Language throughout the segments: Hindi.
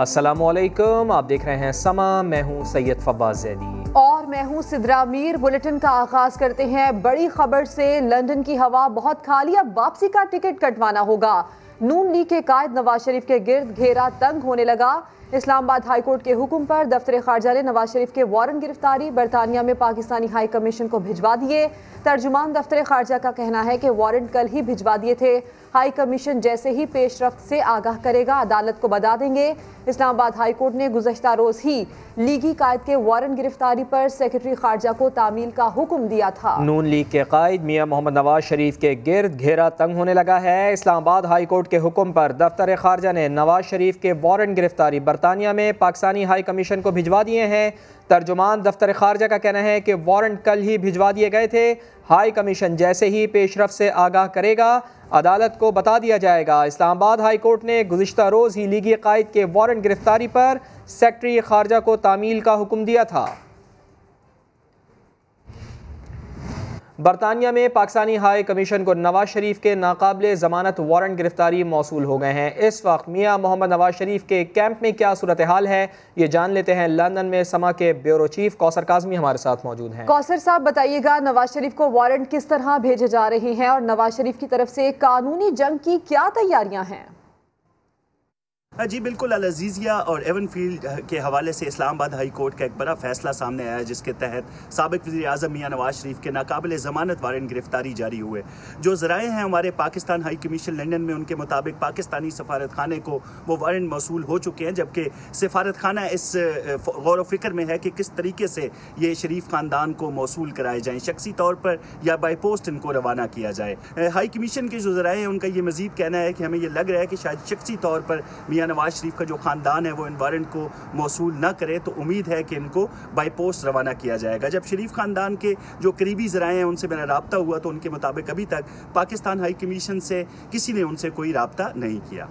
अस्सलामुअलैकुम, आप देख रहे हैं समा। मैं हूं सैयद फवाज ज़ैदी और मैं हूं सिद्रा मीर। बुलेटिन का आगाज करते हैं बड़ी खबर से। लंदन की हवा बहुत खाली, अब वापसी का टिकट कटवाना होगा। नून लीग के कायद नवाज शरीफ के गिर्द घेरा तंग होने लगा। इस्लामाबाद हाई कोर्ट के हुक्म पर दफ्तर खारजा ने नवाज शरीफ के वारंट गिरफ्तारी बरतानिया में पाकिस्तानी हाई कमीशन को भिजवा दिए। तर्जुमान दफ्तर खारजा का कहना है कि वारंट कल ही भिजवा दिए थे। हाई कमीशन जैसे ही पेशरफ्त से आगाह करेगा अदालत को बता देंगे। इस्लामाबाद हाई कोर्ट ने गुज़श्ता रोज ही लीगी कायद के वारंट गिरफ्तारी पर सेक्रेटरी खारजा को तामील का हुक्म दिया था। नून लीग के कायद मियां मोहम्मद नवाज शरीफ के गिर्द घेरा तंग होने लगा है। इस्लामाबाद हाई कोर्ट के हुक्म पर दफ्तर खारजा ने नवाज शरीफ के वारंट गिरफ्तारी बरतानिया में पाकिस्तानी हाई कमीशन को भिजवा दिए हैं। तर्जुमान दफ्तर खारजा का कहना है कि वारंट कल ही भिजवा दिए गए थे। हाई कमीशन जैसे ही पेशरफ्त से आगाह करेगा अदालत को बता दिया जाएगा। इस्लामाबाद हाई कोर्ट ने गुज़िश्ता रोज़ ही लीगी कायद के वारंट गिरफ्तारी पर सेक्रेटरी खारजा को तामील का हुक्म दिया था। बरतानिया में पाकिस्तानी हाई कमीशन को नवाज शरीफ के नाकाबिले ज़मानत वारंट गिरफ्तारी मौसूल हो गए हैं। इस वक्त मियां मोहम्मद नवाज शरीफ के कैंप में क्या सूरत हाल है, ये जान लेते हैं। लंदन में समा के ब्यूरो चीफ कौसर काज़मी हमारे साथ मौजूद हैं। कौसर साहब, बताइएगा नवाज शरीफ को वारंट किस तरह भेजे जा रहे हैं और नवाज शरीफ की तरफ से कानूनी जंग की क्या तैयारियां हैं? जी बिल्कुल, अल अज़ीज़िया और एवनफील्ड के हवाले से इस्लामाबाद हाई कोर्ट का एक बड़ा फैसला सामने आया, जिसके तहत साबिक़ वज़ीर आज़म मियां नवाज शरीफ के नाकाबिले ज़मानत वारंट गिरफ्तारी जारी हुए। जो ज़राए हैं हमारे पाकिस्तान हाई कमीशन लंदन में, उनके मुताबिक पाकिस्तानी सफारत खाने को वो वारंट मौसूल हो चुके हैं, जबकि सफारत खाना इस गौर फ़िक्र में है कि किस तरीके से ये शरीफ ख़ानदान को मौसूल कराए जाएँ, शख्सी तौर पर या बाई पोस्ट इनको रवाना किया जाए। हाई कमीशन के जो ज़राए हैं उनका ये मज़ीद कहना है कि हमें ये लग रहा है कि शायद शख्सी तौर पर मियां नवाज शरीफ का जो ख़ानदान है वो इन वारंट को मौसूल न करे, तो उम्मीद है कि इनको बाई पोस्ट रवाना किया जाएगा। जब शरीफ ख़ानदान के जो करीबी ज़राए हैं उनसे मेरा रब्ता हुआ तो उनके मुताबिक अभी तक पाकिस्तान हाई कमीशन से किसी ने उनसे कोई रब्ता नहीं किया।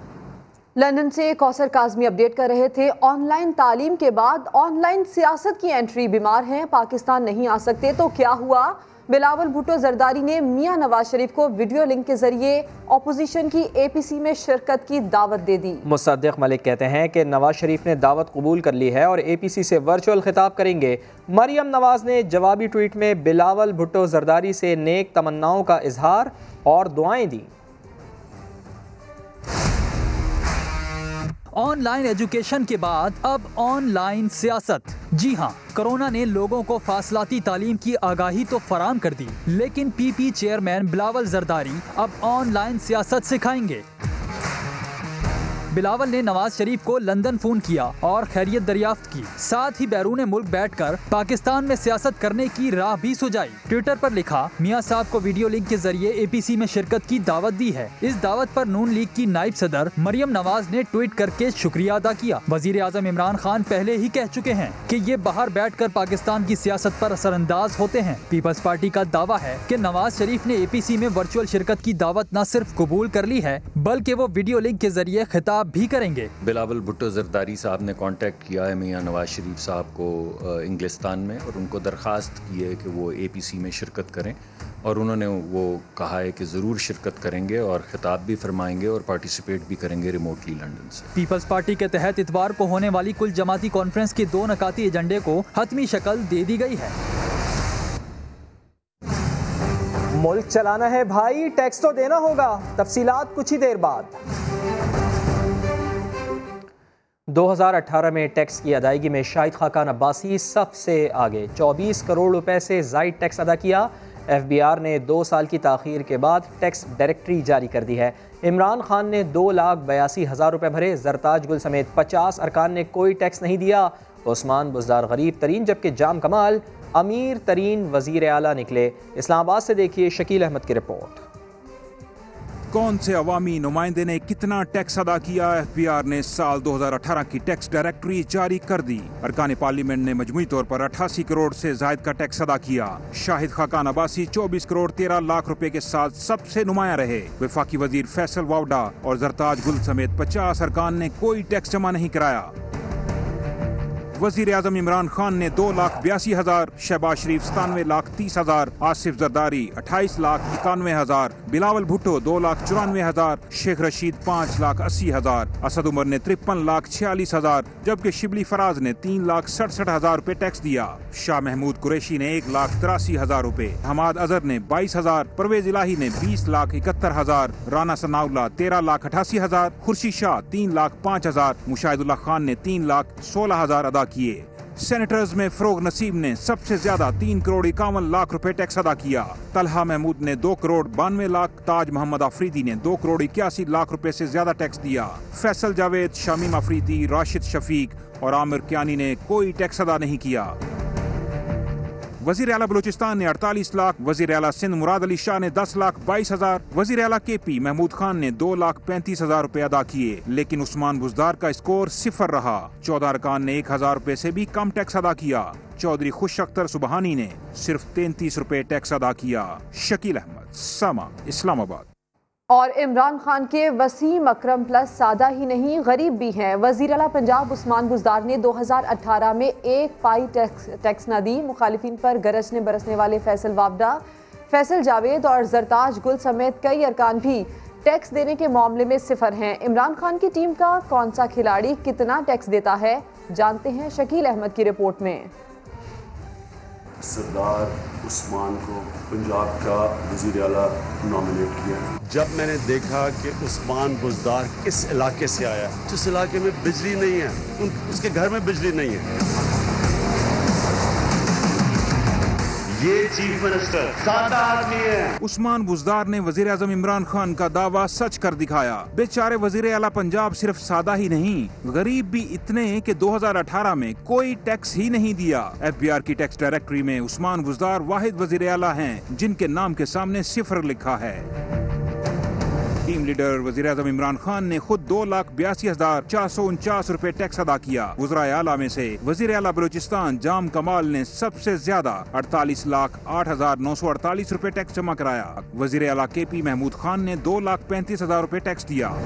लंदन से कौसर काज़मी अपडेट कर रहे थे। ऑनलाइन तालीम के बाद ऑनलाइन सियासत की एंट्री। बीमार हैं, पाकिस्तान नहीं आ सकते तो क्या हुआ? बिलावल भुट्टो जरदारी ने मियां नवाज शरीफ को वीडियो लिंक के जरिए ऑपोजिशन की APC में शिरकत की दावत दे दी। मुसद्दिक मलिक कहते हैं कि नवाज शरीफ ने दावत कबूल कर ली है और APC से वर्चुअल खिताब करेंगे। मरियम नवाज ने जवाबी ट्वीट में बिलावल भुट्टो जरदारी से नेक तमन्नाओं का इजहार और दुआएं दी। ऑनलाइन एजुकेशन के बाद अब ऑनलाइन सियासत। जी हां, कोरोना ने लोगों को फासलाती तालीम की आगाही तो फराम कर दी, लेकिन PP चेयरमैन बिलावल जरदारी अब ऑनलाइन सियासत सिखाएंगे। बिलावल ने नवाज शरीफ को लंदन फोन किया और खैरियत दरियाफ्त की, साथ ही बैरून मुल्क बैठकर पाकिस्तान में सियासत करने की राह भी सुझाई। ट्विटर पर लिखा, मियां साहब को वीडियो लिंक के जरिए APC में शिरकत की दावत दी है। इस दावत पर नून लीग की नायब सदर मरियम नवाज ने ट्वीट करके शुक्रिया अदा किया। वजीर आजम इमरान खान पहले ही कह चुके हैं कि ये बाहर बैठकर पाकिस्तान की सियासत पर असरअंदाज होते हैं। पीपल्स पार्टी का दावा है कि नवाज शरीफ ने APC में वर्चुअल शिरकत की दावत न सिर्फ कबूल कर ली है, बल्कि वो वीडियो लिंक के जरिए खिताब भी करेंगे। बिलावल भुट्टो जरदारी साहब ने कांटेक्ट किया है मियां नवाज शरीफ साहब को इंग्लिस्तान में और उनको दरख्वास्त की है कि वो APC में शिरकत करें, और उन्होंने वो कहा है कि ज़रूर शिरकत करेंगे और खिताब भी फरमाएंगे और पार्टिसिपेट भी करेंगे रिमोटली लंदन से। पीपल्स पार्टी के तहत इतवार को होने वाली कुल जमाती कॉन्फ्रेंस के 2 नकाती एजेंडे को हतमी शक्ल दे दी गई है। मुल्क चलाना है भाई, टैक्स तो देना होगा। तफसीलात कुछ ही देर बाद। 2018 में टैक्स की अदायगी में शाहिद खाकान अब्बासी सबसे आगे 24 करोड़ रुपए से ज़ायद टैक्स अदा किया। FBR ने 2 साल की ताख़ीर के बाद टैक्स डायरेक्टरी जारी कर दी है। इमरान खान ने 2,82,000 रुपये भरे। जरताज गुल समेत 50 अरकान ने कोई टैक्स नहीं दिया। उस्मान बुज़दार गरीब तरीन जबकि जाम कमाल अमीर तरीन वज़ीर आला निकले। इस्लामाबाद से देखिए शकील अहमद की रिपोर्ट। कौन से अवामी नुमाइंदे ने कितना टैक्स अदा किया? FBR ने साल 2018 की टैक्स डायरेक्टरी जारी कर दी। अरकान पार्लियामेंट ने मजमूई तौर पर 88 करोड़ से जायद का टैक्स अदा किया। शाहिद खाकान अब्बासी 24 करोड़ 13 लाख रुपए के साथ सबसे नुमाया रहे। वफाकी वजीर फैसल वावडा और जरताज गुल समेत 50 अरकान ने कोई टैक्स जमा नहीं कराया। वजीर आजम इमरान खान ने 2,82,000, शहबाज शरीफ 97,30,000, आसिफ जरदारी 28,91,000, बिलावल भुट्टो 2,94,000, शेख रशीद 5,80,000, असद उमर ने 53,46,000, जबकि शिबली फराज ने 3,67,000 रुपए टैक्स दिया। शाह महमूद कुरैशी ने 1,83,000 रुपए, हमाद अजहर ने 22,000, परवेज इलाही ने 20,71,000, राना सनाउल्लाह 13,88,000, खुर्शीद शाह 3,05,000, मुशाहिदुल्लाह खान ने 3,16,000 अदा किए। सेनेटर्स में फरोग नसीब ने सबसे ज्यादा 3,51,00,000 रुपए टैक्स अदा किया। तलहा महमूद ने 2,92,00,000, ताज मोहम्मद आफरीदी ने 2,81,00,000 रुपए से ज्यादा टैक्स दिया। फैसल जावेद, शामीम अफरीदी, राशिद शफीक और आमिर कियानी ने कोई टैक्स अदा नहीं किया। वजीर आला बलूचिस्तान ने 48 लाख, वजीर आला सिंध मुराद अली शाह ने 10,22,000, वजीर आला KP महमूद खान ने 2,35,000 रुपए अदा किए, लेकिन उस्मान बुजदार का स्कोर 0 रहा। 14 अरकान ने 1,000 रुपए से भी कम टैक्स अदा किया। चौधरी खुश अख्तर सुबहानी ने सिर्फ 33 रुपए टैक्स अदा किया। शकील अहमद, समा, इस्लामाबाद। और इमरान खान के वसीम अकरम प्लस सादा ही नहीं गरीब भी हैं। वज़ीर आला पंजाब उस्मान बुज़दार ने 2018 में 1 पाई टैक्स न दी। मुखालिफिन पर गरजने बरसने वाले फैसल वावडा, फैसल जावेद और जरताज गुल समेत कई अरकान भी टैक्स देने के मामले में 0 हैं। इमरान खान की टीम का कौन सा खिलाड़ी कितना टैक्स देता है, जानते हैं शकील अहमद की रिपोर्ट में। सरदार उस्मान को पंजाब का वज़ीर आला नॉमिनेट किया। जब मैंने देखा कि उस्मान बुज़दार किस इलाके से आया, जिस इलाके में बिजली नहीं है, उसके घर में बिजली नहीं है, ये चीफ मिनिस्टर सादा आदमी है। उस्मान बुज़दार ने वजीर आज़म इमरान खान का दावा सच कर दिखाया। बेचारे वजीर आला पंजाब सिर्फ सादा ही नहीं, गरीब भी इतने कि 2018 में कोई टैक्स ही नहीं दिया। FBR की टैक्स डायरेक्टरी में उस्मान बुज़दार वाहिद वजीर आला हैं जिनके नाम के सामने 0 लिखा है। टीम लीडर वजीर आज़म इमरान खान ने खुद 2,82,449 रुपए टैक्स अदा किया। वज़राए आला में से वजीर आला बलूचिस्तान जाम कमाल ने सबसे ज्यादा 48,08,948 रुपए टैक्स जमा कराया। वजीर आला KP महमूद खान ने 2,35,000 रुपए टैक्स दिया।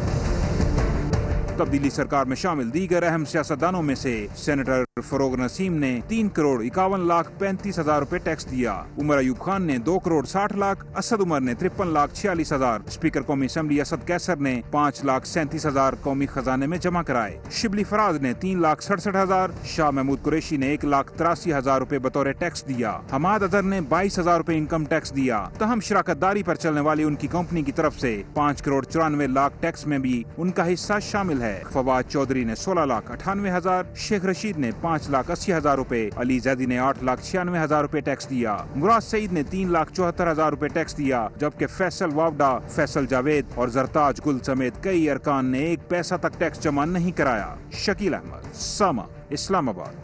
तब्दीली सरकार में शामिल दीगर अहम सियासतदानों में से सेनेटर फरोग नसीम ने 3,51,35,000 रुपए टैक्स दिया। उमर अयूब खान ने 2,60,00,000, असद उमर ने 53,46,000, स्पीकर कौमी असम्बली असद कैसर ने 5,37,000 कौमी खजाने में जमा कराए। शिबली फराज ने 3,67,000, शाह महमूद कुरैशी ने 1,83,000 रुपए बतौर टैक्स दिया। हमाद अजहर ने 22,000 रुपए इनकम टैक्स दिया। तहम शराकतदारी पर चलने वाली उनकी कंपनी की तरफ से 5,94,00,000 टैक्स में भी उनका हिस्सा शामिल है। फवाद चौधरी ने 16,98,000, शेख रशीद ने 5,80,000 रुपए, अली जैदी ने 8,96,000 रुपए टैक्स दिया। मुराद सईद ने 3,74,000 रुपए टैक्स दिया, जबकि फैसल वावडा, फैसल जावेद और जरताज गुल समेत कई अरकान ने 1 पैसा तक टैक्स जमा नहीं कराया। शकील अहमद, समा, इस्लामाबाद।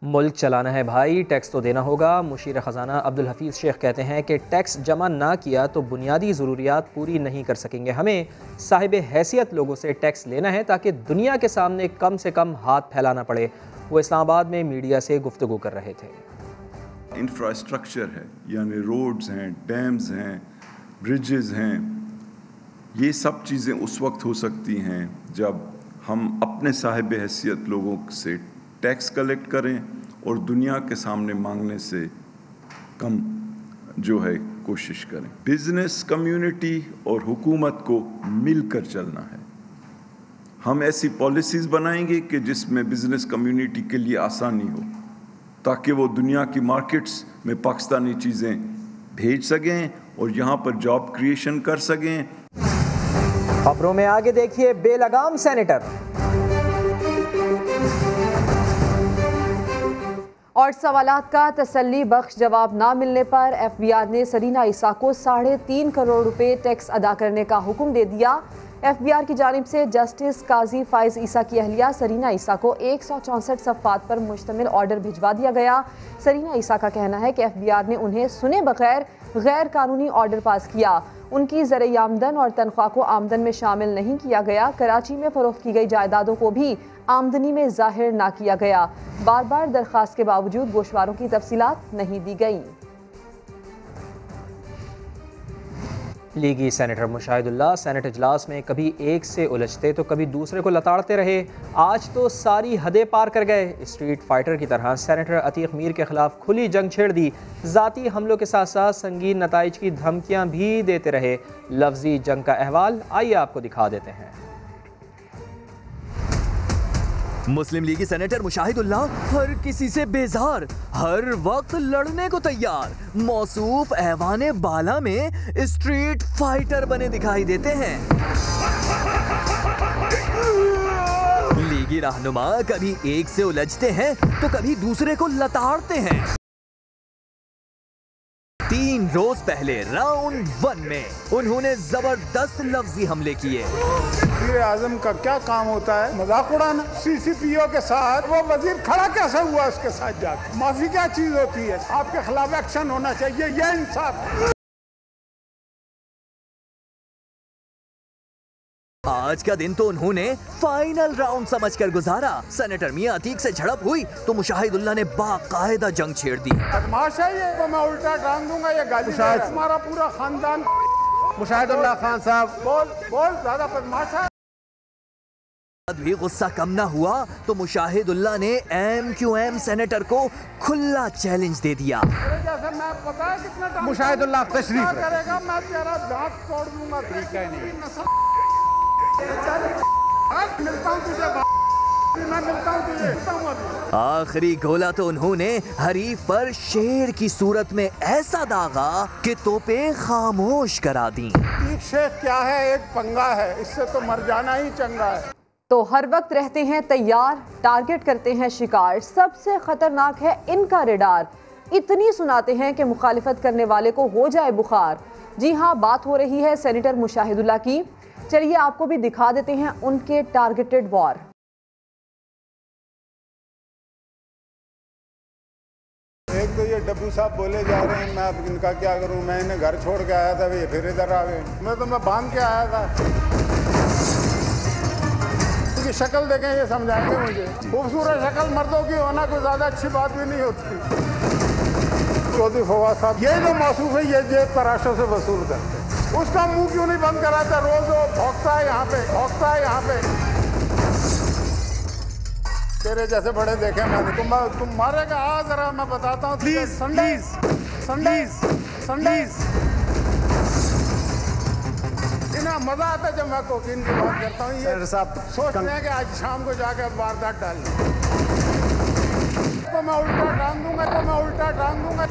मुल्क चलाना है भाई, टैक्स तो देना होगा। मुशीर ख़जाना अब्दुल हफीज़ शेख कहते हैं कि टैक्स जमा ना किया तो बुनियादी ज़रूरियात पूरी नहीं कर सकेंगे। हमें साहिब हैसियत लोगों से टैक्स लेना है ताकि दुनिया के सामने कम से कम हाथ फैलाना पड़े। वो इस्लामाबाद में मीडिया से गुफ्तगू कर रहे थे। इंफ्रास्ट्रक्चर है, यानी रोड्स हैं, डैम्स हैं, ब्रिजेस हैं, ये सब चीज़ें उस वक्त हो सकती हैं जब हम अपने साहिब हैसियत लोगों से टैक्स कलेक्ट करें और दुनिया के सामने मांगने से कम जो है कोशिश करें। बिजनेस कम्युनिटी और हुकूमत को मिलकर चलना है। हम ऐसी पॉलिसीज़ बनाएंगे कि जिसमें बिजनेस कम्युनिटी के लिए आसानी हो, ताकि वो दुनिया की मार्केट्स में पाकिस्तानी चीज़ें भेज सकें और यहाँ पर जॉब क्रिएशन कर सकें। खबरों में आगे देखिए बेलगाम सेनेटर और सवालात का तसल्ली बख्श जवाब ना मिलने पर FBR ने सरीना ईसा को 3.5 करोड़ रुपए टैक्स अदा करने का हुक्म दे दिया। FBR की जानिब से जस्टिस काजी फाइज ईसा की अहलिया सरीना ईसा को 164 सफ़ात पर मुश्तमिल ऑर्डर भिजवा दिया गया। सरीना ईसा का कहना है कि FBR ने उन्हें सुने बगैर गैर कानूनी ऑर्डर पास किया। उनकी ज़रिए आमदन और तनख्वाह को आमदन में शामिल नहीं किया गया। कराची में फरोख्त की गई जायदादों को भी आमदनी में जाहिर ना किया गया। बार बार दरख्वास्त के बावजूद गोशवारों की तफसीलात नहीं दी गई। लीगी सेनेटर मुशाहिदुल्लाह सेनेट इजलास में कभी एक से उलझते तो कभी दूसरे को लताड़ते रहे। आज तो सारी हदें पार कर गए। स्ट्रीट फाइटर की तरह सेनेटर अतीक मीर के खिलाफ खुली जंग छेड़ दी। ज़ाती हमलों के साथ साथ संगीन नताइज की धमकियां भी देते रहे। लफ्जी जंग का अहवाल आइए आपको दिखा देते हैं। मुस्लिम लीगी सेनेटर मुशाहिदुल्लाह हर किसी से बेजार, हर वक्त लड़ने को तैयार, मौसूफ ऐवाने बाला में स्ट्रीट फाइटर बने दिखाई देते हैं। लीगी रहनुमा कभी एक से उलझते हैं तो कभी दूसरे को लताड़ते हैं। 3 रोज पहले राउंड 1 में उन्होंने जबरदस्त लफ्जी हमले किए। वज़ीर आज़म का क्या काम होता है? मजाक उड़ाना। CCPO के साथ वो वजीर खड़ा कैसे हुआ उसके साथ जाकर? माफी क्या चीज होती है? आपके खिलाफ एक्शन होना चाहिए, ये इंसाफ है। आज का दिन तो उन्होंने फाइनल राउंड समझकर गुजारा। सेनेटर मियां अतीक से झड़प हुई तो मुशाहिदुल्लाह ने बाकायदा जंग छेड़ दी। बदमाश है ये, तो मैं उल्टा टांग दूंगा ये गाली। हमारा पूरा खानदान मुशाहिदुल्लाह खान साहब बोल ज्यादा बदमाश है। भी गुस्सा कम ना हुआ तो मुशाहिदुल्लाह ने MQM सेनेटर को खुला चैलेंज दे दिया। जैसे मैं पता है कितना मुशाहिदुल्लाह तशरीफ करेगा, मैं तेरा दांत तोड़ दूंगा। ठीक है नहीं मिलता हूँ तुझे, मैं मिलता हूँ तुझे। आखिरी गोला तो उन्होंने हरीफ पर शेर की सूरत में ऐसा दागा कि तोपें खामोश करा दी। शेख क्या है, एक पंगा है, इससे तो मर जाना ही चंगा है। तो हर वक्त रहते हैं तैयार, टारगेट करते हैं शिकार। सबसे खतरनाक है इनका रेडार। इतनी सुनाते हैं कि मुखालिफत करने वाले को हो जाए बुखार। जी हाँ, बात हो रही है सेनेटर मुशाहिदुल्लाह की। चलिए आपको भी दिखा देते हैं उनके टारगेटेड वॉर। एक तो ये डब्बू साहब बोले जा रहे हैं, मैं अब इनका क्या करूं? मैं इन्हें घर छोड़ के आया था, ये फिर इधर आ गए। मैं बांध के आया था। इनकी शक्ल देखें, ये समझाएंगे मुझे। खूबसूरत शक्ल मर्दों की होना कोई ज्यादा अच्छी बात भी नहीं होती। चौधरी फवाद साहब ये जो मौसूफ है, ये जेब तराशों से वसूल करते हैं। उसका मुंह क्यों नहीं बंद कराता? रोज वो भौंकता है यहाँ पे, भौंकता है यहाँ पे। तेरे जैसे बड़े देखे मैंने। तुम मारेगा? आ जरा मैं बताता हूँ। प्लीज संडीज इतना मजा आता है जब मैं कोकीन की बात करता हूँ। ये साहब सोचते हैं कि आज शाम को जाकर वारदात डाल तो मैं उल्टा टांग दूंगा।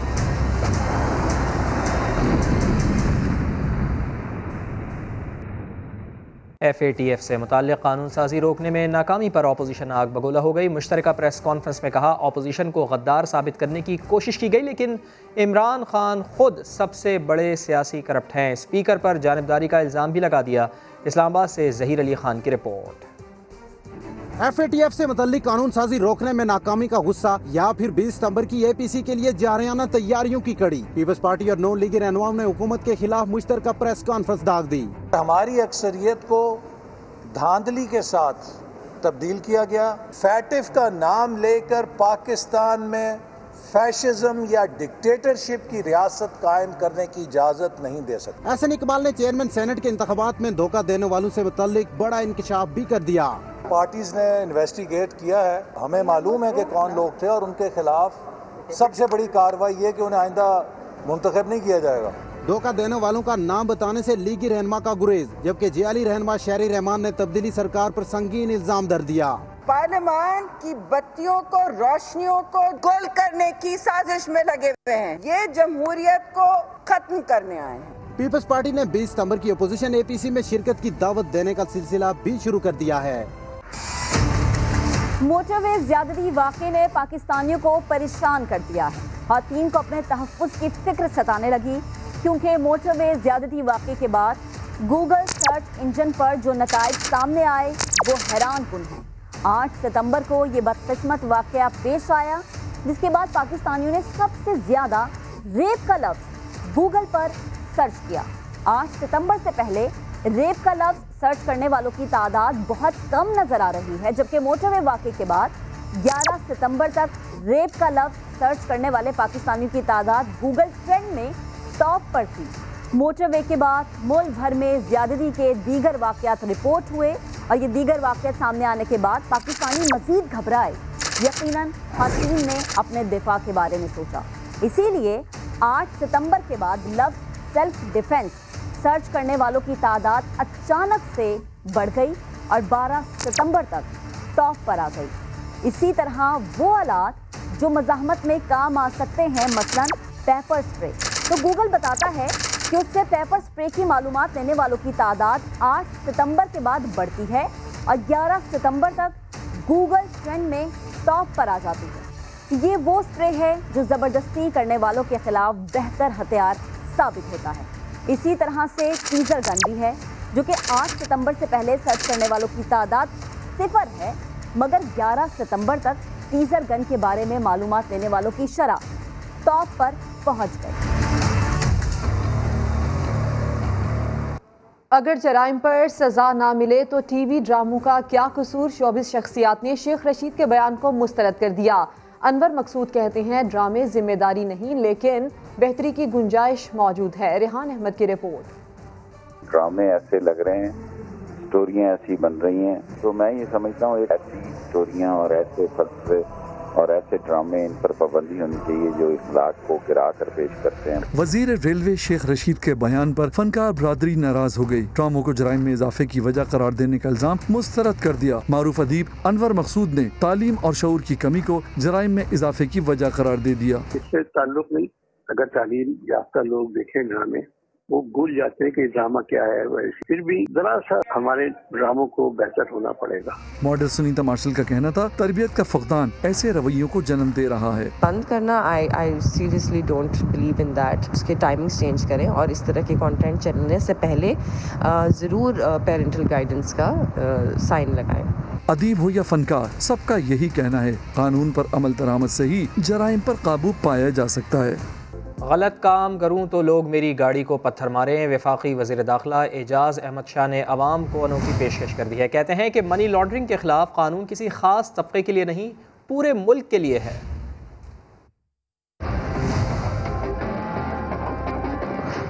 FATF से मुताल्लिक़ कानून साजी रोकने में नाकामी पर अपोजिशन आग बगोला हो गई। मुश्तरका प्रेस कॉन्फ्रेंस में कहा, अपोजिशन को गद्दार साबित करने की कोशिश की गई, लेकिन इमरान खान खुद सबसे बड़े सियासी करप्ट हैं। स्पीकर पर जानिबदारी का इल्ज़ाम भी लगा दिया। इस्लामाबाद से ज़हीर अली खान की रिपोर्ट। FATF से मुतल्लिक कानून साजी रोकने में नाकामी का गुस्सा या फिर 20 सितंबर की APC के लिए जारियाना तैयारियों की कड़ी। पीपल्स पार्टी और नॉन लीगी रहनुमाओं ने हुकूमत के खिलाफ मुश्तरका प्रेस कॉन्फ्रेंस दाग दी। हमारी अक्सरियत को धांधली के साथ तब्दील किया गया। फैटिफ का नाम लेकर पाकिस्तान में फैशिज्म या डिक्टेटरशिप की रियासत कायम करने की इजाजत नहीं दे सकते। एहसन इकबाल ने चेयरमैन सेनेट के इंतखाबात में धोखा देने वालों से मुतल्लिक बड़ा इंकशाफ भी कर दिया। पार्टीज ने इन्वेस्टिगेट किया है, हमें मालूम है कि कौन लोग थे और उनके खिलाफ सबसे बड़ी कार्रवाई ये कि उन्हें आइंदा मुंतखब नहीं किया जाएगा। धोखा देने वालों का नाम बताने से लीगी रहनुमा का गुरेज, जबकि जियाली रहनुमा शहरी रहमान ने तब्दीली सरकार पर संगीन इल्जाम दर दिया। पार्लियामान की बत्तियों को, रोशनियों को गुल करने की साजिश में लगे हुए हैं। ये जमहूरियत को खत्म करने आए हैं। पीपल्स पार्टी ने 20 सितंबर की अपोजिशन APC में शिरकत की दावत देने का सिलसिला भी शुरू कर दिया है। मोटरवे ज्यादती वाक़े ने पाकिस्तानियों को परेशान कर दिया है। ख़वातीन को अपने तहफ़्फ़ुज़ की फिक्र सताने लगी, क्योंकि मोटरवे ज्यादती वाक़े के बाद गूगल सर्च इंजन पर जो नताइज सामने आए वो हैरान कुन हैं। 8 सितंबर को ये बदकिस्मत वाक़या पेश आया, जिसके बाद पाकिस्तानियों ने सबसे ज़्यादा रेप का लफ्ज़ गूगल पर सर्च किया। 8 सितंबर से पहले रेप का लफ्ज़ सर्च करने वालों की तादाद बहुत कम नज़र आ रही है, जबकि मोटरवे वाक़े के बाद 11 सितंबर तक रेप का लफ्ज़ सर्च करने वाले पाकिस्तानियों की तादाद गूगल ट्रेंड में टॉप पर थी। मोटरवे के बाद मुल्क भर में ज्यादती के दीगर वाकयात रिपोर्ट हुए और ये दीगर वाकयात सामने आने के बाद पाकिस्तानी मजीद घबराए। यकीनन खातून ने अपने दिफा के बारे में सोचा, इसीलिए 8 सितंबर के बाद लफ्ज़ सेल्फ डिफेंस सर्च करने वालों की तादाद अचानक से बढ़ गई और 12 सितंबर तक टॉप पर आ गई। इसी तरह वो आलात जो मज़ाहमत में काम आ सकते हैं, मसलन पेपर स्प्रे, तो गूगल बताता है कि उससे पेपर स्प्रे की मालूमात लेने वालों की तादाद 8 सितंबर के बाद बढ़ती है और 11 सितंबर तक गूगल ट्रेंड में टॉप पर आ जाती है। ये वो स्प्रे है जो ज़बरदस्ती करने वालों के खिलाफ बेहतर हथियार साबित होता है। इसी तरह से टीजर गन भी है जो कि 8 सितंबर से पहले सर्च करने वालों की तादाद 0 है, मगर 11 सितंबर तक टीजर गन के बारे में मालूमात लेने वालों की शरह टॉप पर पहुंच गई। अगर जराइम पर सजा ना मिले तो टीवी ड्रामों का क्या कसूर, 24 शख्सियात ने शेख रशीद के बयान को मुस्तरद कर दिया। अनवर मकसूद कहते हैं ड्रामे जिम्मेदारी नहीं लेकिन बेहतरी की गुंजाइश मौजूद है। रेहान अहमद की रिपोर्ट। ड्रामे ऐसे लग रहे हैं, स्टोरियाँ ऐसी बन रही हैं, तो मैं ये समझता हूँ ऐसी स्टोरियाँ और ऐसे फलसफे और ऐसे ड्रामे, इन पर पाबंदी होनी चाहिए जो इखलाक को गिरा कर पेश करते हैं। वजीर रेलवे शेख रशीद के बयान पर फनकार बरादरी नाराज हो गई। ड्रामों को जराइम में इजाफे की वजह करार देने का इल्जाम मुस्तरद कर दिया। मारूफ अदीब अनवर मकसूद ने तालीम और शऊर की कमी को जराइम में इजाफे की वजह करार दे दिया। इससे ताल्लुक नहीं, अगर तालीम याफ्ता लोग देखें ड्रामे, वो भूल जाते हैं कि ड्रामा क्या है। फिर भी जरा सा हमारे ड्रामों को बेहतर होना पड़ेगा। मॉडल सुनीता मार्शल का कहना था तरबियत का फुकदान ऐसे रवैयों को जन्म दे रहा है। बंद करना I seriously don't believe in that. उसके टाइमिंग्स चेंज करें और इस तरह के कंटेंट चलने से पहले ज़रूर पेरेंटल गाइडेंस का साइन लगाएं। अदीब हो या फनकार, सबका यही कहना है कानून पर अमल दरामद से ही जराइम पर काबू पाया जा सकता है। गलत काम करूं तो लोग मेरी गाड़ी को पत्थर मारें। वफाकी वज़ीर दाखिला एजाज अहमद शाह ने अवाम को अनोखी पेशकश कर दी है। कहते हैं कि मनी लॉन्ड्रिंग के खिलाफ कानून किसी खास तबके के लिए नहीं, पूरे मुल्क के लिए है।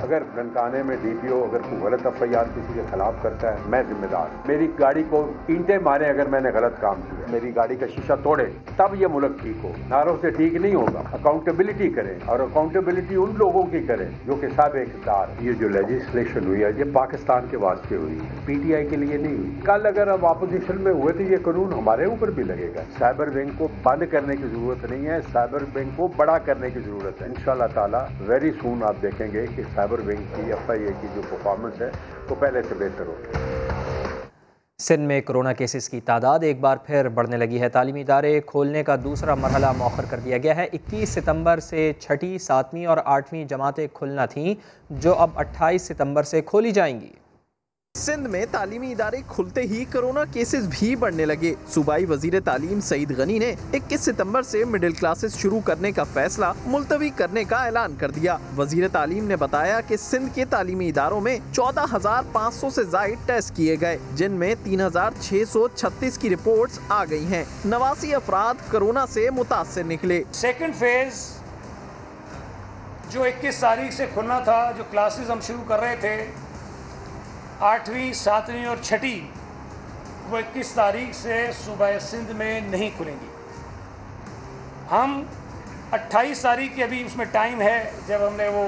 अगर ननकाने में डीपीओ अगर कोई गलत एफआईआर किसी के खिलाफ करता है, मैं जिम्मेदार। मेरी गाड़ी को ईंटें मारे अगर मैंने गलत काम किया, मेरी गाड़ी का शीशा तोड़े, तब ये मुल्क ठीक हो। नारों से ठीक नहीं होगा। अकाउंटेबिलिटी करें और अकाउंटेबिलिटी उन लोगों की करें जो कि सब इख्तियार। ये जो लेजिस्लेशन हुई है ये पाकिस्तान के वास्ते हुई है, पीटीआई के लिए नहीं हुई। कल अगर हम अपोजिशन में हुए तो ये कानून हमारे ऊपर भी लगेगा। साइबर बैंक को बंद करने की जरूरत नहीं है, साइबर बैंक को बड़ा करने की जरूरत है। इंशाल्लाह ताला वेरी सून आप देखेंगे कि साइबर बैंक की एफआईए की जो परफॉर्मेंस है वो पहले से बेहतर होगी। सिंध में कोरोना केसेस की तादाद एक बार फिर बढ़ने लगी है। तालीमी इदारे खोलने का दूसरा मरहला मौखर कर दिया गया है। 21 सितंबर से 6ठी, 7वीं और 8वीं जमातें खुलना थीं जो अब 28 सितंबर से खोली जाएंगी। सिंध में तालीमी इदारे खुलते ही कोरोना केसेस भी बढ़ने लगे। सूबाई वजीर तालीम सईद गनी ने 21 सितंबर से मिडिल क्लासेस शुरू करने का फैसला मुलतवी करने का ऐलान कर दिया। वजीर तालीम ने बताया कि सिंध के तालीमी इदारों में 14,500 से जायद टेस्ट किए गए, जिनमें 3,636 की रिपोर्ट्स आ गई हैं। 89 अफराद कोरोना से मुतासर निकले। सेकेंड फेज जो 21 तारीख से खुलना था, जो क्लासेस हम शुरू कर रहे थे 8वीं, 7वीं और 6ठी, वो 21 तारीख से सूबा सिंध में नहीं खुलेंगी। हम 28 तारीख की अभी उसमें टाइम है, जब हमने वो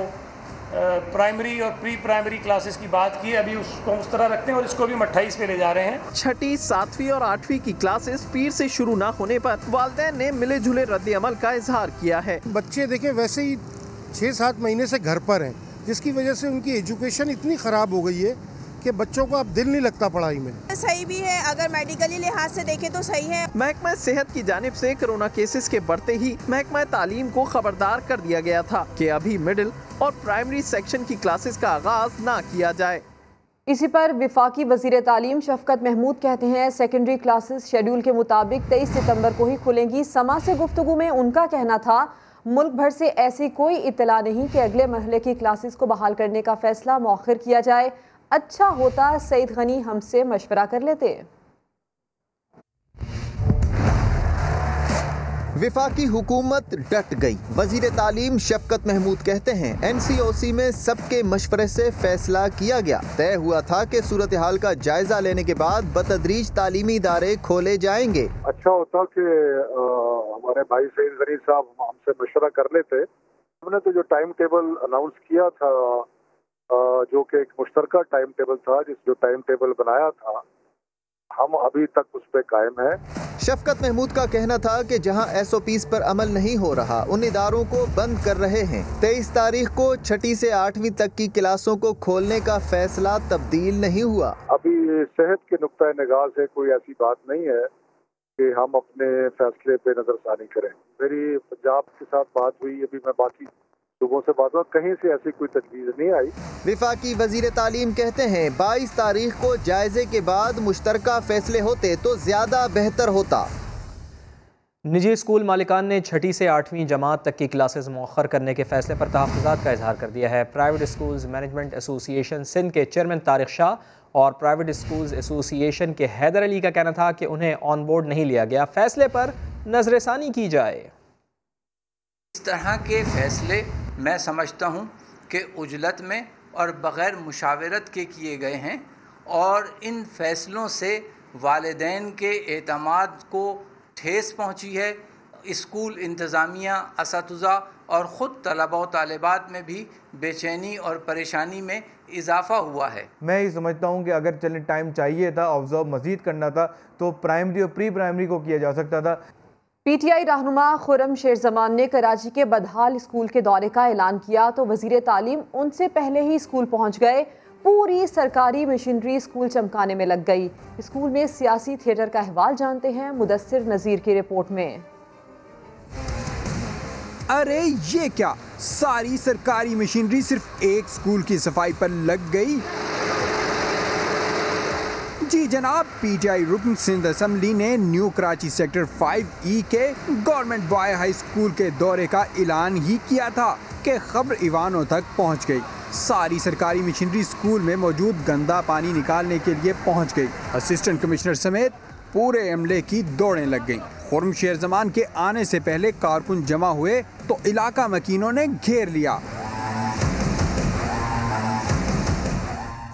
प्राइमरी और प्री प्राइमरी क्लासेस की बात की, अभी उसको उस तरह रखते हैं और इसको भी हम 28 पे ले जा रहे हैं। 6ठी, 7वीं और 8वीं की क्लासेस पीर से शुरू ना होने पर वालिदैन ने मिले जुले रद्द अमल का इजहार किया है। बच्चे देखें वैसे ही 6-7 महीने से घर पर हैं, जिसकी वजह से उनकी एजुकेशन इतनी ख़राब हो गई है कि बच्चों को अब दिल नहीं लगता पढ़ाई में। सही भी है, अगर मेडिकली लिहाज से देखें तो सही है। महकमा सेहत की जानिब से कोरोना केसेस के बढ़ते ही महकमा तालीम को खबरदार कर दिया गया था कि अभी मिडिल और प्राइमरी सेक्शन की क्लासेस का आगाज ना किया जाए। इसी पर विफाकी वजीर तालीम शफकत महमूद कहते हैं सेकेंडरी क्लासेस शेड्यूल के मुताबिक 23 सितंबर को ही खुलेंगी। समा से गुफ्तगू में उनका कहना था मुल्क भर से ऐसी कोई इत्तला नहीं कि अगले मरहले की क्लासेस को बहाल करने का फैसला मौखर किया जाए। अच्छा होता सईद गनी हमसे मशवरा कर लेते। विफाकी हुकूमत डट गई। वजीर तालीम शफकत महमूद कहते हैं NCOC में सबके मशवरे से फैसला किया गया। तय हुआ था कि सूरत हाल का जायजा लेने के बाद बतदरीज तालीमी इदारे खोले जाएंगे। अच्छा होता कि हमारे भाई सईद गनी साहब हमसे मशवरा कर लेते। हमने तो जो टाइम टेबल अनाउंस किया था, जो कि एक मुश्तरका टाइम टेबल था, जो टाइम टेबल बनाया था, हम अभी तक उस पर कायम है। शफकत महमूद का कहना था कि जहां SOPs पर अमल नहीं हो रहा, उन इदारों को बंद कर रहे हैं। 23 तारीख को 6ठी से 8वीं तक की क्लासों को खोलने का फैसला तब्दील नहीं हुआ। अभी सेहत के नुक्ता निगाह से कोई ऐसी बात नहीं है कि हम अपने फैसले पे नजरसानी करें। मेरी पंजाब के साथ बात हुई, अभी मैं बाकी लोगों से बात हुआ, कहीं से ऐसी कोई तजवीज़ नहीं आई। विफाकी वजीर तालीम कहते हैं 22 तारीख को जायजे के बाद मुश्तरका फैसले होते तो ज्यादा बेहतर होता। निजी स्कूल मालिकान ने 6ठी से 8वीं जमात तक की क्लासेस मौखर करने के फैसले पर तहफ़्फ़ुज़ात का इजहार कर दिया है। Private schools management association Sindh के चेयरमैन तारिक शाह और प्राइवेट स्कूल्स एसोसिएशन के हैदर अली का कहना था कि उन्हें ऑन बोर्ड नहीं लिया गया। फैसले पर नजरसानी की जाए। इस तरह के फैसले मैं समझता हूँ कि उजलत में और बग़ैर मुशावरत के किए गए हैं और इन फैसलों से वालिदैन के एतमाद को ठेस पहुँची है। स्कूल इंतज़ामिया, असातिज़ा और ख़ुद तलबा व तालिबात में भी बेचैनी और परेशानी में इजाफ़ा हुआ है। मैं ये समझता हूँ कि अगर चलने टाइम चाहिए था, ऑब्ज़र्व मज़ीद करना था, तो प्राइमरी और प्री प्राइमरी को किया जा सकता था। PTI रहनुमा खुर्रम शेरजमान ने कराची के बदहाल स्कूल के दौरे का ऐलान किया तो वजीर तालीम उनसे पहले ही स्कूल पहुंच गए। पूरी सरकारी मशीनरी स्कूल चमकाने में लग गई। स्कूल में सियासी थिएटर का अहवाल जानते हैं मुदस्सिर नज़ीर की रिपोर्ट में। अरे ये क्या, सारी सरकारी मशीनरी सिर्फ एक स्कूल की सफाई पर लग गई। जी जनाब, PTI रुकन सिंध असम्बली ने न्यू कराची सेक्टर 5E के गवर्नमेंट बॉय हाई स्कूल के दौरे का ऐलान ही किया था कि खबर ईवानों तक पहुंच गई। सारी सरकारी मशीनरी स्कूल में मौजूद गंदा पानी निकालने के लिए पहुंच गई। असिस्टेंट कमिश्नर समेत पूरे अमले की दौड़ें लग गईं। खुर्रम शेरजमान के आने से पहले कारकुन जमा हुए तो इलाका मकीनों ने घेर लिया।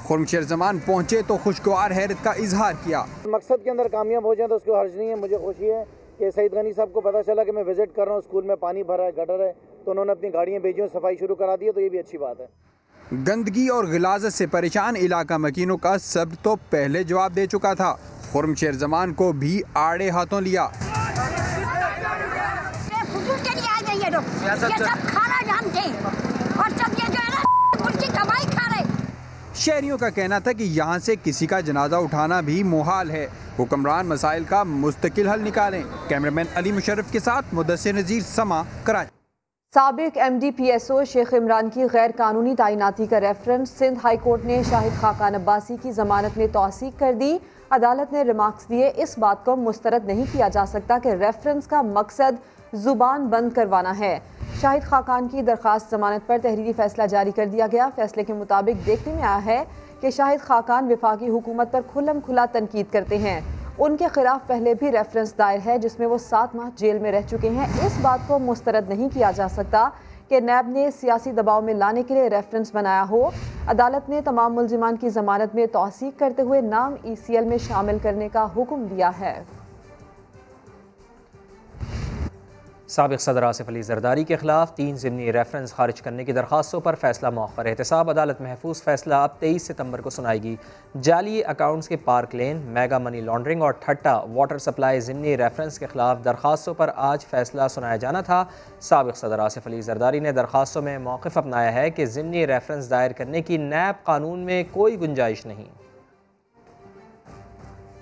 खुर्रम शेरजमान पहुंचे तो खुशगवार हैरत का इजहार किया। मकसद के अंदर कामयाब हो जाए तो उसको हर्ज नहीं है। मुझे खुशी है कि सईद गनी साहब को पता चला कि मैं विजिट कर रहा हूँ, स्कूल में पानी भरा है, गटर है, तो उन्होंने अपनी गाड़ियाँ भेजी, सफाई शुरू करा दी है, तो ये भी अच्छी बात है। गंदगी और गिलाजत से परेशान इलाका मकीनों का सब तो पहले जवाब दे चुका था। खुर्रम शेरजमान को भी आड़े हाथों लिया। शहरियों का कहना था कि यहाँ से किसी का जनाजा उठाना भी मुहाल है। हुक्मरान मसाइल का मुस्तकिल हल निकालें। कैमरामैन अली मुशर्रफ के साथ मुदस्सिर नज़ीर, समा, कराची। साबिक MD PSO शेख इमरान की गैर कानूनी तैनाती का रेफरेंस सिंध हाई कोर्ट ने शाहिद खाकान अब्बासी की जमानत में तौसीक कर दी। अदालत ने रिमार्क्स दिए, इस बात को मुस्तरद नहीं किया जा सकता कि रेफरेंस का मकसद जुबान बंद करवाना है। शाहिद खाकान की दरख्वास्त जमानत पर तहरीरी फैसला जारी कर दिया गया। फैसले के मुताबिक देखने में आया है कि शाहिद खाकान विफाकी हुकूमत पर खुल्लम खुला तनकीद करते हैं। उनके खिलाफ पहले भी रेफरेंस दायर है जिसमें वो 7 माह जेल में रह चुके हैं। इस बात को मुस्तरद नहीं किया जा सकता कि नैब ने सियासी दबाव में लाने के लिए रेफरेंस बनाया हो। अदालत ने तमाम मुल्जिमान की जमानत में तौसीक करते हुए नाम ECL में शामिल करने का हुक्म दिया है। साबिक़ सदर आसिफ अली जरदारी के खिलाफ 3 ज़िमनी रेफरेंस खारिज करने की दरखास्तों पर फैसला मौखर। एहतसाब अदालत महफूज फैसला अब 23 सितंबर को सुनाएगी। जाली अकाउंट्स के पार्क लेन, मेगा मनी लॉन्ड्रिंग और ठट्टा वाटर सप्लाई ज़िमनी रेफरेंस के खिलाफ दरखास्तों पर आज फैसला सुनाया जाना था। साबिक़ सदर आसिफ अली जरदारी ने दरखास्तों में मौक़िफ़ अपनाया है कि ज़िमनी रेफरेंस दायर करने की नैब कानून में कोई गुंजाइश नहीं।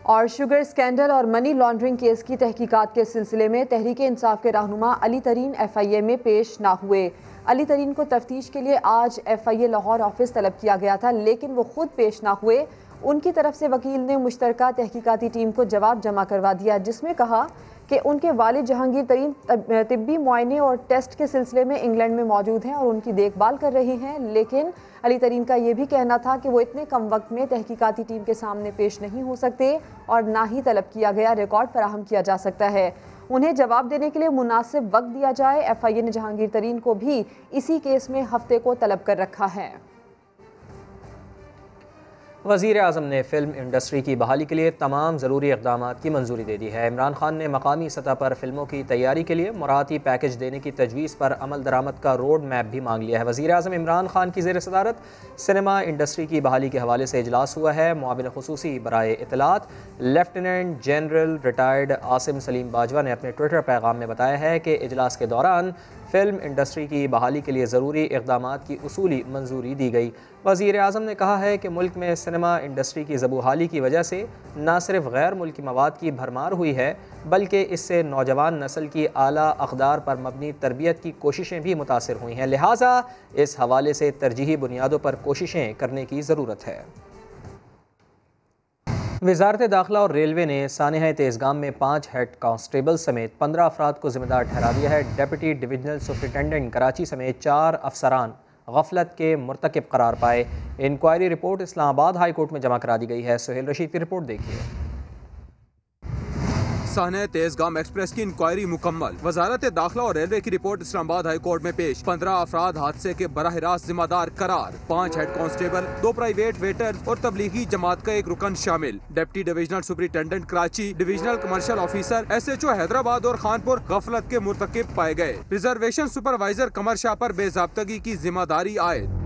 और शुगर स्कैंडल और मनी लॉन्ड्रिंग केस की तहकीकात के सिलसिले में तहरीक इंसाफ के रहनुमा अली तरीन FIA में पेश ना हुए। अली तरीन को तफ्तीश के लिए आज FIA लाहौर ऑफिस तलब किया गया था, लेकिन वो खुद पेश ना हुए। उनकी तरफ से वकील ने मुश्तरका तहकीकाती टीम को जवाब जमा करवा दिया, जिसमें कहा कि उनके वालिद जहांगीर तरीन तिब्बी मुआयने और टेस्ट के सिलसिले में इंग्लैंड में मौजूद हैं और उनकी देखभाल कर रहे हैं। लेकिन अली तरीन का ये भी कहना था कि वो इतने कम वक्त में तहकीकाती टीम के सामने पेश नहीं हो सकते और ना ही तलब किया गया रिकॉर्ड फराहम किया जा सकता है। उन्हें जवाब देने के लिए मुनासिब वक्त दिया जाए। FIA ने जहांगीर तरीन को भी इसी केस में हफ्ते को तलब कर रखा है। वज़ीर आज़म ने फिल्म इंडस्ट्री की बहाली के लिए तमाम ज़रूरी इक़दाम की मंजूरी दे दी है। इमरान खान ने मकामी सतह पर फिल्मों की तैयारी के लिए मुराती पैकेज देने की तजवीज़ पर अमल दरामद का रोड मैप भी मांग लिया है। वज़ीर आज़म इमरान खान की ज़ेर सदारत सिनेमा इंडस्ट्री की बहाली के हवाले से इजलास हुआ है। मुआविन खुसूसी बराए इत्तलात lieutenant general retired Asim Saleem Bajwa ने अपने ट्विटर पैगाम में बताया है कि इजलास के दौरान फिल्म इंडस्ट्री की बहाली के लिए ज़रूरी इक़दाम की उसूली मंजूरी दी गई। वज़ीर आज़म ने कहा है कि मुल्क में सिनेमा इंडस्ट्री की ज़बूहाली की वजह से न सिर्फ गैर मुल्की मवाद की भरमार हुई है बल्कि इससे नौजवान नस्ल की आला अक़दार पर मबनी तरबियत की कोशिशें भी मुतासिर हुई हैं। लिहाजा इस हवाले से तरजीही बुनियादों पर कोशिशें करने की ज़रूरत है। वज़ारत दाखिला और रेलवे ने सानिया तेज़गाम में 5 हेड कांस्टेबल समेत 15 अफराद को ज़िम्मेदार ठहरा दिया है। डिप्टी डिविजनल सुपरिटेंडेंट कराची समेत 4 अफसरान गफलत के मुर्तकिब करार पाए। Inquiry report Islamabad high court में जमा करा दी गई है। सुहेल रशीद की रिपोर्ट देखिए। सानिया तेज़गाम एक्सप्रेस की इंक्वायरी मुकम्मल। वजारत दाखिला और रेलवे की रिपोर्ट इस्लामाबाद हाई कोर्ट में पेश। 15 अफराद हादसे के बराह रास्त जिम्मेदार करार। 5 हेड कांस्टेबल, 2 प्राइवेट वेटर और तबलीगी जमात का एक रुकन शामिल। Deputy divisional superintendent Karachi, divisional commercial officer SHO Hyderabad और खानपुर गफलत के मुर्तकिब पाए गए। रिजर्वेशन सुपरवाइजर कमर शाह पर बेजाब्तगी की जिम्मेदारी आयद।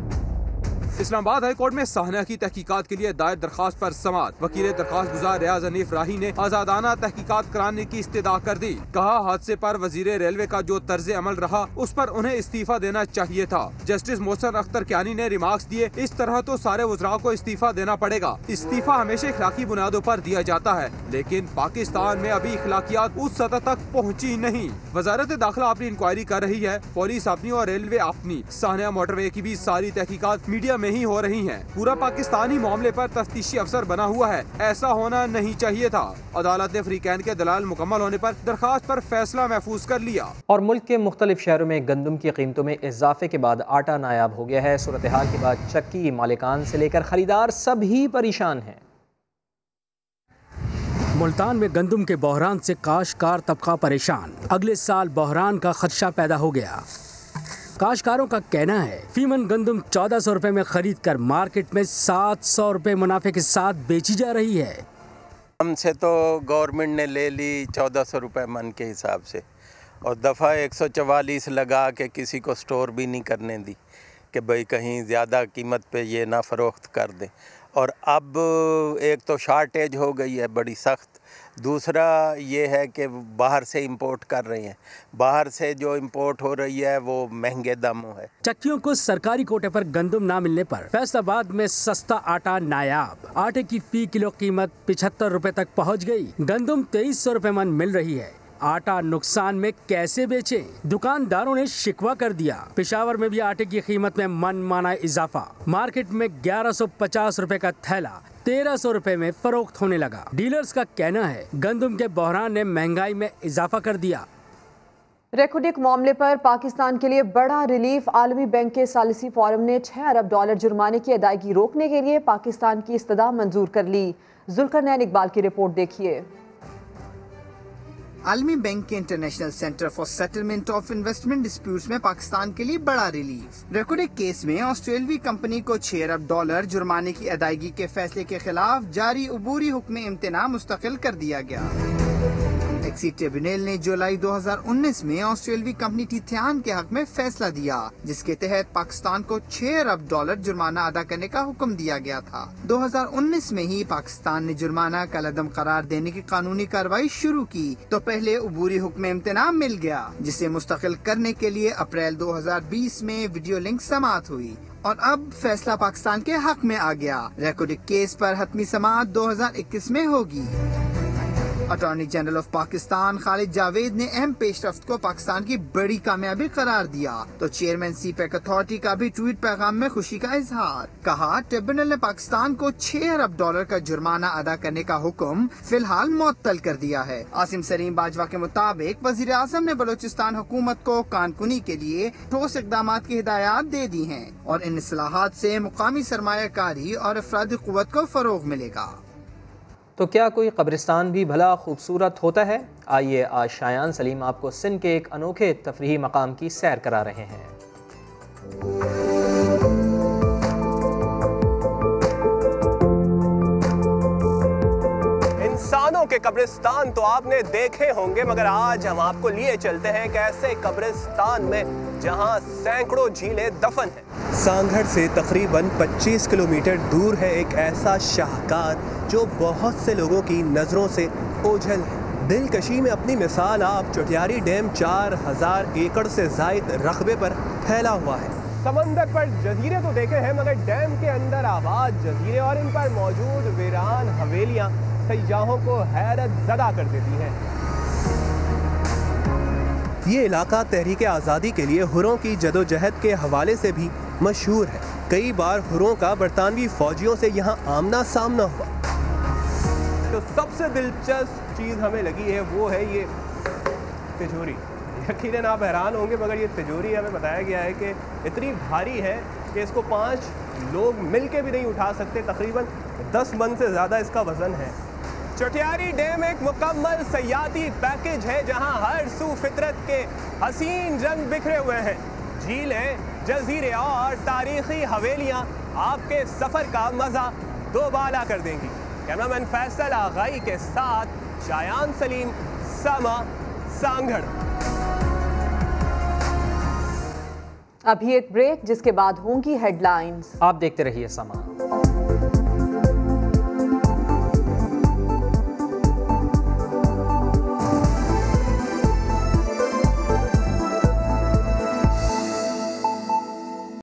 इस्लामाबाद हाई कोर्ट में साहना की तहकीकात के लिए दायर दरखास्त पर समाअत। वकील दरखास्त गुजार रियाज हनीफ राही ने आजादाना तहकीकात कराने की इस्तदा कर दी। कहा हादसे पर वजीर रेलवे का जो तर्ज अमल रहा उस पर उन्हें इस्तीफा देना चाहिए था। जस्टिस मोहसिन अख्तर कियानी ने रिमार्क्स दिए, इस तरह तो सारे वज़रा को इस्तीफा देना पड़ेगा। इस्तीफा हमेशा इखलाकी बुनियादों पर दिया जाता है, लेकिन पाकिस्तान में अभी इखलाकियात उस सतह तक पहुँची नहीं। वजारत दाखिला अपनी इंक्वायरी कर रही है, पुलिस अपनी और रेलवे अपनी। सानिया मोटरवे की भी सारी तहकीकात मीडिया में ही हो रही हैं। पूरा पाकिस्तानी मामले पर तफ्तीशी अफसर बना हुआ है, ऐसा होना नहीं चाहिए था। अदालत ने फ्रीकैन के दलाल मुकम्मल होने पर दरखास्त पर फैसला महफूज कर लिया। और मुल्क के मुख्तलिफ शहरों में गंदम की कीमतों में इजाफे के बाद आटा नायाब हो गया है। सूरत हाल के बाद चक्की मालिकान से लेकर खरीदार सभी परेशान हैं। मुल्तान में गंदम के बहरान से काश्तकार तबका परेशान। अगले साल बहरान का खदशा पैदा हो गया। काश्तकारों का कहना है फीमन गंदम 1400 रुपए में खरीद कर मार्केट में 700 रुपए मुनाफे के साथ बेची जा रही है। हमसे तो गवर्नमेंट ने ले ली 1400 रुपए मन के हिसाब से और दफ़ा 144 लगा के किसी को स्टोर भी नहीं करने दी कि भाई कहीं ज़्यादा कीमत पे ये ना फ़रोख्त कर दें। और अब एक तो शार्टेज हो गई है बड़ी सख्त, दूसरा ये है कि बाहर से इंपोर्ट कर रही हैं। बाहर से जो इंपोर्ट हो रही है वो महंगे दामों है। चक्कियों को सरकारी कोटे पर गंदम ना मिलने पर फैसलाबाद में सस्ता आटा नायाब। आटे की फी किलो कीमत 75 रुपए तक पहुंच गई। गंदम 2300 रुपए मन मिल रही है। आटा नुकसान में कैसे बेचें? दुकानदारों ने शिकवा कर दिया। पेशावर में भी आटे की कीमत में मनमाना इजाफा। मार्केट में 1150 रुपए का थैला 1300 रुपए में फरोख्त होने लगा। डीलर्स का कहना है गंदम के बहरान ने महंगाई में इजाफा कर दिया। रेकोडिक मामले पर पाकिस्तान के लिए बड़ा रिलीफ। आलमी बैंक के सालिसी फोरम ने $6 अरब जुर्माने की अदायगी रोकने के लिए पाकिस्तान की इस्तदा मंजूर कर ली। जुल्करनैन इकबाल की रिपोर्ट देखिए। आलमी बैंक के international centre for settlement of investment disputes में पाकिस्तान के लिए बड़ा रिलीफ। रेकोडिक केस में ऑस्ट्रेलियाई कंपनी को $6 अरब जुर्माने की अदायगी के फैसले के खिलाफ जारी अबूरी हुक्म इम्तिना मुस्तकिल कर दिया गया। एक्सीट ट्रिब्यूनल ने जुलाई 2019 में ऑस्ट्रेलियाई कंपनी टीथियान के हक में फैसला दिया, जिसके तहत पाकिस्तान को $6 अरब जुर्माना अदा करने का हुक्म दिया गया था। 2019 में ही पाकिस्तान ने जुर्माना कलअदम करार देने की कानूनी कार्रवाई शुरू की तो पहले अबूरी हुक्म इम्तिना मिल गया, जिसे मुस्तकिल करने के लिए अप्रैल 2020 में वीडियो लिंक समाअत हुई और अब फैसला पाकिस्तान के हक में आ गया। रेकोडिक केस पर हतमी समाअत 2021 में होगी। Attorney general of Pakistan Khalid Javed ने अहम पेशरफ्त को पाकिस्तान की बड़ी कामयाबी करार दिया तो चेयरमैन सीपैक अथॉरिटी का भी ट्वीट पैगाम में खुशी का इजहार। कहा ट्रिब्यूनल ने पाकिस्तान को $6 अरब का जुर्माना अदा करने का हुक्म फिलहाल मुअत्तल कर दिया है। आसिम सलीम बाजवा के मुताबिक वजीर आजम ने बलोचिस्तान हुकूमत को कानकुनी के लिए ठोस इकदाम की हिदायत दे दी है और इन इस्लाहात से मुकामी सरमायाकारी और अफरादी कुव्वत को फरोग मिलेगा। तो क्या कोई कब्रिस्तान भी भला खूबसूरत होता है? आइए आज शायान सलीम आपको सिंध के एक अनोखे तफरीही मकाम की सैर करा रहे हैं। इंसानों के कब्रिस्तान तो आपने देखे होंगे, मगर आज हम आपको लिए चलते हैं एक ऐसे कब्रिस्तान में जहां सैकड़ों झीलें दफन हैं। सांगढ़ से तकरीबन 25 किलोमीटर दूर है एक ऐसा शाहकार जो बहुत से लोगों की नज़रों से ओझल है। दिलकशी में अपनी मिसाल आप चोटियारी डैम 4000 एकड़ से ज़ायद रकबे पर फैला हुआ है। समंदर पर जजीरे तो देखे हैं, मगर डैम के अंदर आबाद जजीरे और इन पर मौजूद वीरान हवेलियाँ सयाहों को हैरत ज़दा कर देती हैं। ये इलाका तहरीक आज़ादी के लिए हुरों की जदोजहद के हवाले से भी मशहूर है। कई बार हुरों का बरतानवी फौजियों से यहाँ आमना सामना हुआ। तो सबसे दिलचस्प चीज़ हमें लगी है वो है ये तिजोरी। यकीनन आप हैरान होंगे, मगर ये तिजोरी हमें बताया गया है कि इतनी भारी है कि इसको 5 लोग मिलके भी नहीं उठा सकते। तकरीबन 10 मन से ज़्यादा इसका वज़न है। चोटियारी डैम एक मुकम्मल सयाती पैकेज है जहां हर सू फितरत के हसीन रंग बिखरे हुए हैं। झीलें, जजीरे और तारीखी हवेलियां आपके सफ़र का मज़ा दोबाला कर देंगी। कैमरामैन फैसल आगाई के साथ शायान सलीम, समा, सांगढ़। अभी एक ब्रेक, जिसके बाद होंगी हेडलाइंस। आप देखते रहिए समा।